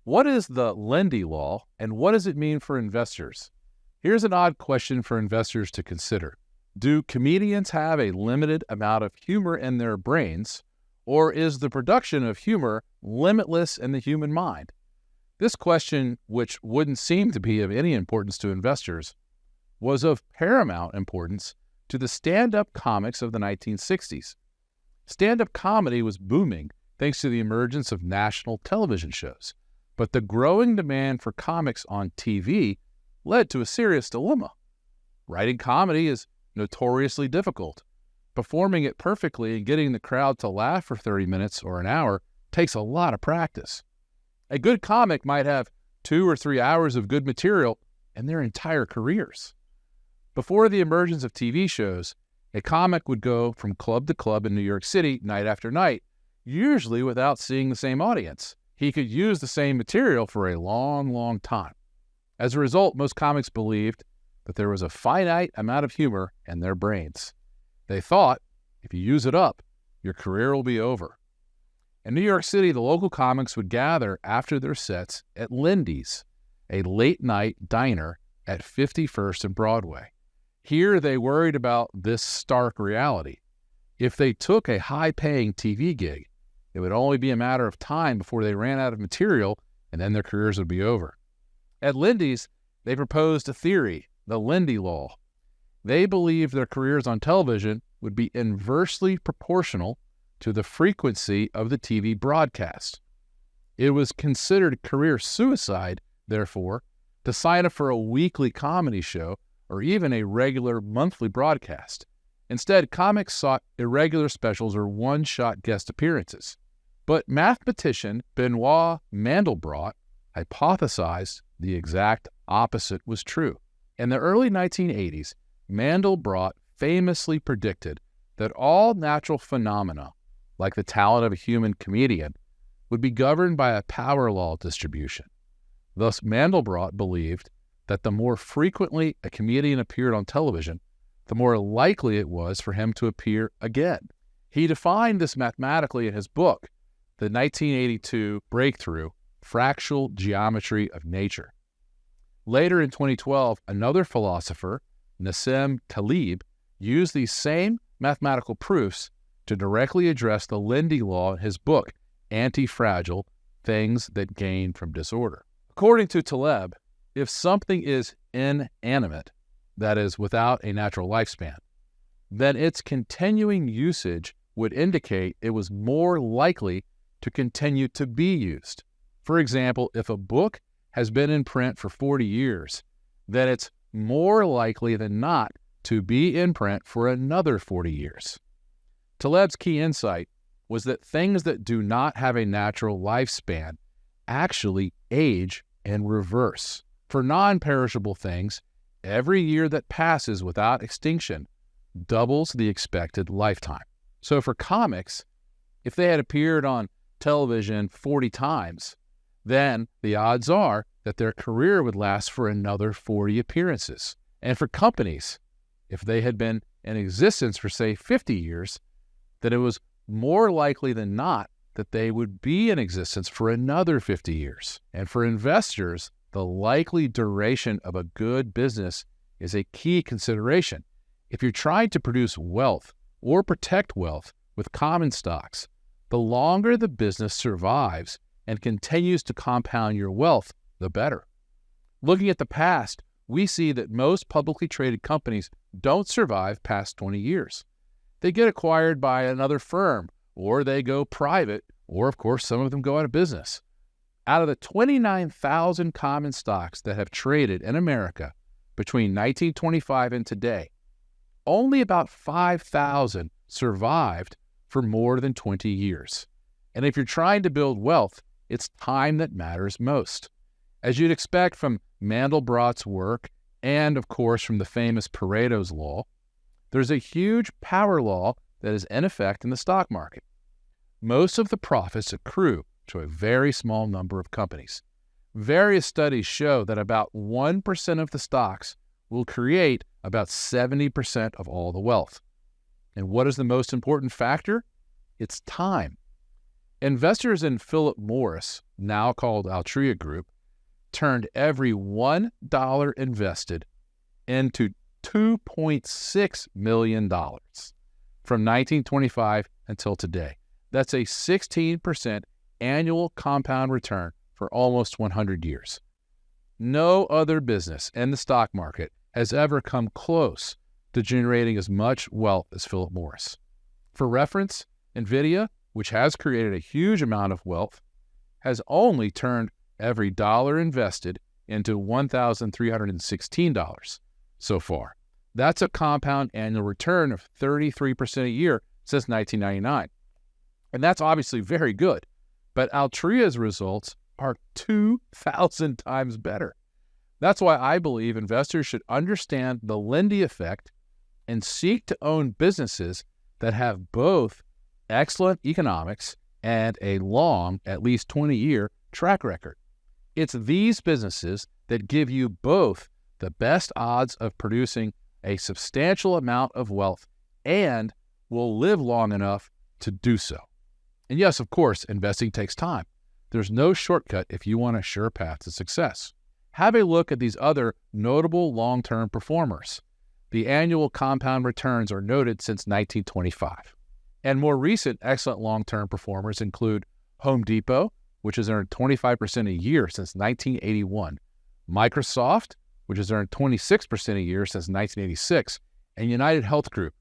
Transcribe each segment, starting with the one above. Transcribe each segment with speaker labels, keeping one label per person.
Speaker 1: What is the Lindy Law, and what does it mean for investors? Here's an odd question for investors to consider. Do comedians have a limited amount of humor in their brains, or is the production of humor limitless in the human mind? This question, which wouldn't seem to be of any importance to investors, was of paramount importance to the stand-up comics of the 1960s. Stand-up comedy was booming thanks to the emergence of national television shows. But the growing demand for comics on TV led to a serious dilemma. Writing comedy is notoriously difficult. Performing it perfectly and getting the crowd to laugh for 30 minutes or an hour takes a lot of practice. A good comic might have 2 or 3 hours of good material in their entire careers. Before the emergence of TV shows, a comic would go from club to club in New York City night after night, usually without seeing the same audience. He could use the same material for a long, long time. As a result, most comics believed that there was a finite amount of humor in their brains. They thought, if you use it up, your career will be over. In New York City, the local comics would gather after their sets at Lindy's, a late-night diner at 51st and Broadway. Here, they worried about this stark reality. If they took a high-paying TV gig, it would only be a matter of time before they ran out of material, and then their careers would be over. At Lindy's, they proposed a theory, the Lindy Law. They believed their careers on television would be inversely proportional to the frequency of the TV broadcast. It was considered career suicide, therefore, to sign up for a weekly comedy show or even a regular monthly broadcast. Instead, comics sought irregular specials or one-shot guest appearances. But mathematician Benoit Mandelbrot hypothesized the exact opposite was true. In the early 1980s, Mandelbrot famously predicted that all natural phenomena, like the talent of a human comedian, would be governed by a power law distribution. Thus, Mandelbrot believed that the more frequently a comedian appeared on television, the more likely it was for him to appear again. He defined this mathematically in his book, the 1982 breakthrough, Fractal Geometry of Nature. Later in 2012, another philosopher, Nassim Taleb, used these same mathematical proofs to directly address the Lindy Law in his book, Anti-Fragile, Things That Gain from Disorder. According to Taleb, if something is inanimate, that is, without a natural lifespan, then its continuing usage would indicate it was more likely to continue to be used. For example, if a book has been in print for 40 years, then it's more likely than not to be in print for another 40 years. Taleb's key insight was that things that do not have a natural lifespan actually age in reverse. For non-perishable things, every year that passes without extinction doubles the expected lifetime. So for comics, if they had appeared on television 40 times, then the odds are that their career would last for another 40 appearances. And for companies, if they had been in existence for, say, 50 years, then it was more likely than not that they would be in existence for another 50 years. And for investors, the likely duration of a good business is a key consideration. If you're trying to produce wealth or protect wealth with common stocks, the longer the business survives and continues to compound your wealth, the better. Looking at the past, we see that most publicly traded companies don't survive past 20 years. They get acquired by another firm, or they go private, or of course some of them go out of business. Out of the 29,000 common stocks that have traded in America between 1925 and today, only about 5,000 survived for more than 20 years. And if you're trying to build wealth, it's time that matters most. As you'd expect from Mandelbrot's work, and of course from the famous Pareto's law, there's a huge power law that is in effect in the stock market. Most of the profits accrue to a very small number of companies. Various studies show that about 1% of the stocks will create about 70% of all the wealth. And what is the most important factor? It's time. Investors in Philip Morris, now called Altria Group, turned every $1 invested into $2.6 million from 1925 until today. That's a 16% annual compound return for almost 100 years. No other business in the stock market has ever come close to generating as much wealth as Philip Morris. For reference, NVIDIA, which has created a huge amount of wealth, has only turned every dollar invested into $1,316 so far. That's a compound annual return of 33% a year since 1999. And that's obviously very good, but Altria's results are 2,000 times better. That's why I believe investors should understand the Lindy effect and seek to own businesses that have both excellent economics and a long, at least 20-year track record. It's these businesses that give you both the best odds of producing a substantial amount of wealth and will live long enough to do so. And yes, of course, investing takes time. There's no shortcut if you want a sure path to success. Have a look at these other notable long-term performers. The annual compound returns are noted since 1925. And more recent excellent long-term performers include Home Depot, which has earned 25% a year since 1981, Microsoft, which has earned 26% a year since 1986, and United Health Group,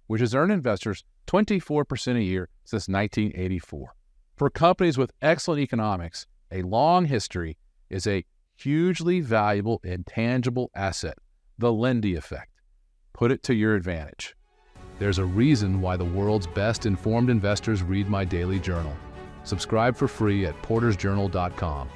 Speaker 1: which has earned investors 24% a year since 1984. For companies with excellent economics, a long history is a hugely valuable intangible asset, the Lindy effect. Put it to your advantage. There's a reason why the world's best informed investors read my daily journal. Subscribe for free at portersjournal.com.